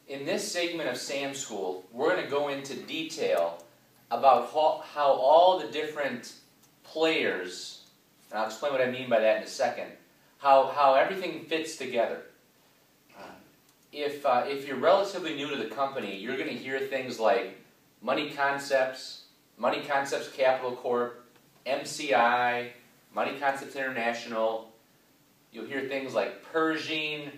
In this segment of Sam School, we're going to go into detail about how all the different players, and I'll explain what I mean by that in a second, how everything fits together. If you're relatively new to the company, you're going to hear things like Money Concepts Capital Corp, MCI, Money Concepts International. You'll hear things like Pershing,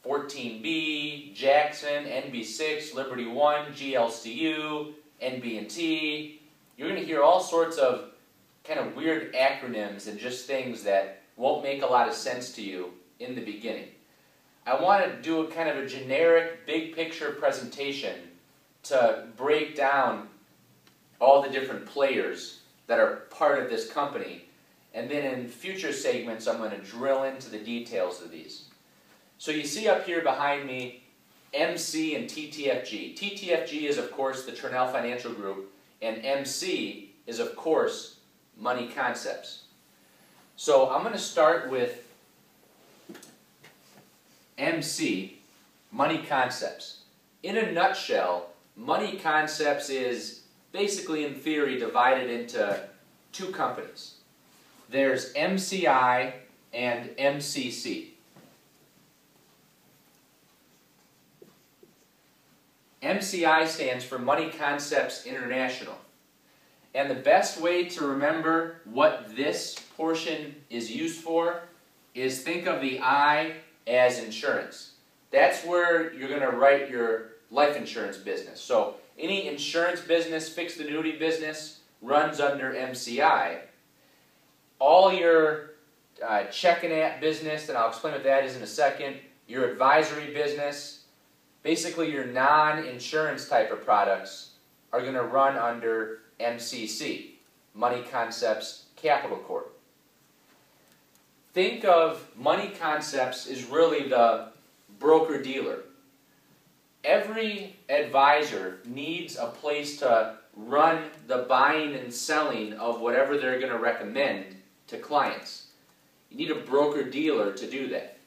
14B, Jackson, NB6, Liberty One, GLCU, NB&T. You're going to hear all sorts of kind of weird acronyms and just things that won't make a lot of sense to you in the beginning. I want to do a kind of a generic, big picture presentation to break down all the different players that are part of this company. And then in future segments, I'm going to drill into the details of these. So you see up here behind me, MC and TTFG. TTFG is, of course, the Trinell Financial Group, and MC is, of course, Money Concepts. So I'm going to start with MC, Money Concepts. In a nutshell, Money Concepts is basically, in theory, divided into two companies. There's MCI and MCC. MCI stands for Money Concepts International. And the best way to remember what this portion is used for is think of the I as insurance. That's where you're going to write your life insurance business. So any insurance business, fixed annuity business, runs under MCI. All your checking app business, and I'll explain what that is in a second, your advisory business, basically your non-insurance type of products are going to run under MCC, Money Concepts Capital Corp. Think of Money Concepts as really the broker-dealer. Every advisor needs a place to run the buying and selling of whatever they're going to recommend to clients. You need a broker-dealer to do that.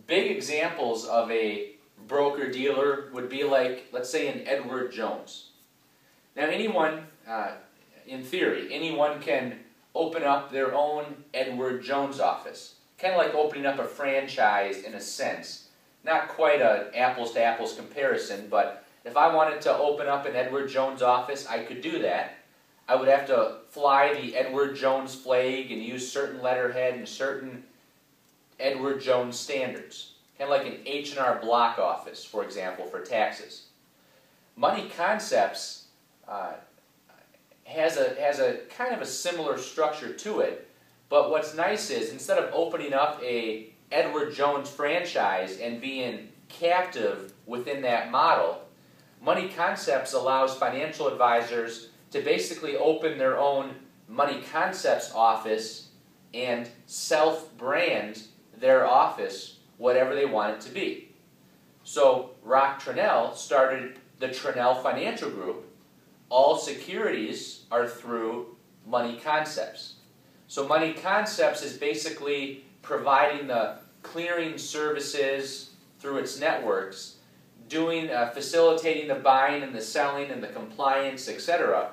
Big examples of a broker-dealer would be like, let's say, an Edward Jones. Now anyone, in theory, anyone can open up their own Edward Jones office. Kind of like opening up a franchise in a sense. Not quite an apples-to-apples comparison, but if I wanted to open up an Edward Jones office, I could do that. I would have to fly the Edward Jones flag and use certain letterhead and certain Edward Jones standards. Kind of like an H&R Block office, for example, for taxes. Money Concepts has a kind of a similar structure to it, but what's nice is instead of opening up a Edward Jones franchise and being captive within that model, Money Concepts allows financial advisors to basically open their own Money Concepts office and self-brand their office whatever they want it to be. So Rock Trinell started the Trinell Financial Group. All securities are through Money Concepts. So Money Concepts is basically providing the clearing services through its networks, facilitating the buying and the selling and the compliance, etc.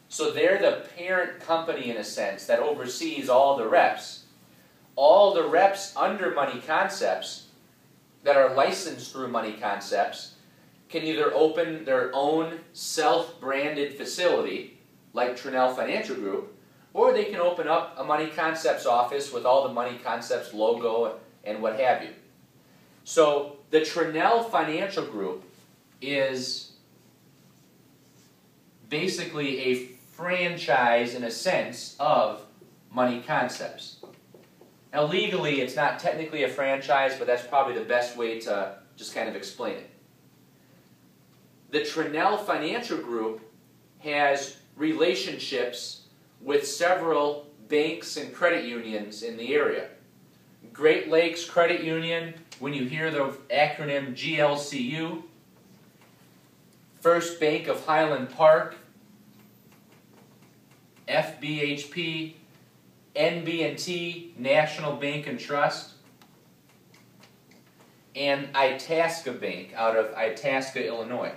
So they're the parent company in a sense that oversees all the reps. All the reps under Money Concepts that are licensed through Money Concepts can either open their own self-branded facility, like Trinell Financial Group, or they can open up a Money Concepts office with all the Money Concepts logo and what have you. So the Trinell Financial Group is basically a franchise, in a sense, of Money Concepts. Now legally, it's not technically a franchise, but that's probably the best way to just kind of explain it. The Trinell Financial Group has relationships with several banks and credit unions in the area. Great Lakes Credit Union, when you hear the acronym GLCU, First Bank of Highland Park, FBHP, NB&T, National Bank and Trust. and Itasca Bank out of Itasca, Illinois.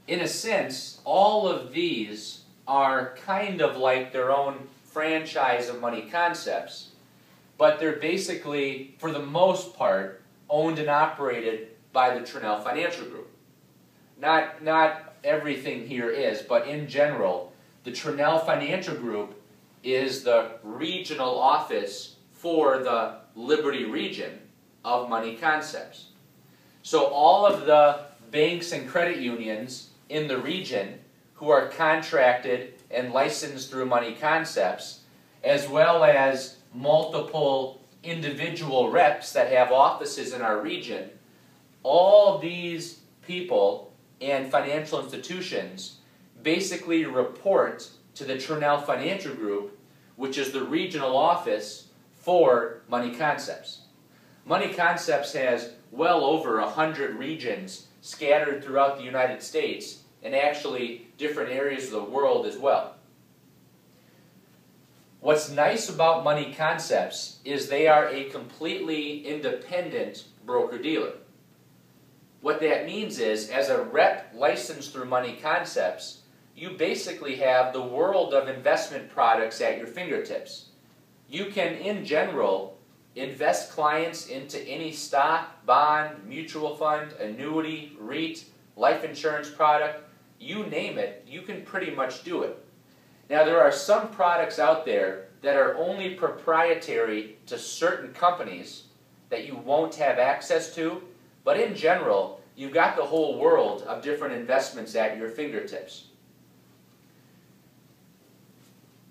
In a sense, all of these are kind of like their own franchise of Money Concepts, but they're basically, for the most part, owned and operated by the Trinnell Financial Group. Not everything here is, but in general, the Trinnell Financial Group is the regional office for the Liberty region of Money Concepts. So all of the banks and credit unions in the region who are contracted and licensed through Money Concepts, as well as multiple individual reps that have offices in our region, all these people and financial institutions basically report to the Trinnell Financial Group, which is the regional office for Money Concepts. Money Concepts has well over 100 regions scattered throughout the United States and actually different areas of the world as well. What's nice about Money Concepts is they are a completely independent broker-dealer. What that means is, as a rep licensed through Money Concepts, you basically have the world of investment products at your fingertips. You can, in general, invest clients into any stock, bond, mutual fund, annuity, REIT, life insurance product, you name it, you can pretty much do it. Now, there are some products out there that are only proprietary to certain companies that you won't have access to, but in general, you've got the whole world of different investments at your fingertips.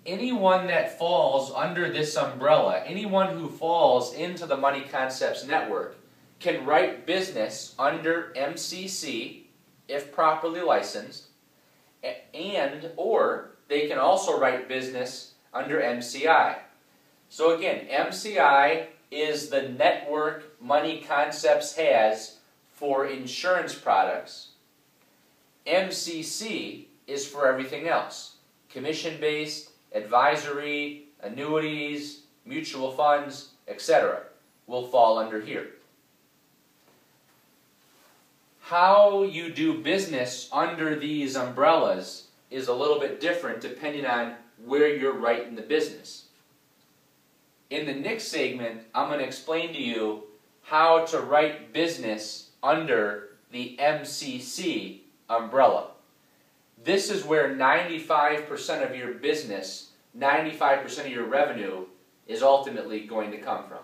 Anyone that falls under this umbrella, anyone who falls into the Money Concepts network, can write business under MCC if properly licensed, or they can also write business under MCI. So again, MCI is the network Money Concepts has for insurance products. MCC is for everything else. Commission-based, advisory, annuities, mutual funds, etc. will fall under here. How you do business under these umbrellas is a little bit different depending on where you're writing the business. In the next segment, I'm going to explain to you how to write business under the MCC umbrella. This is where 95% of your business, 95% of your revenue is ultimately going to come from.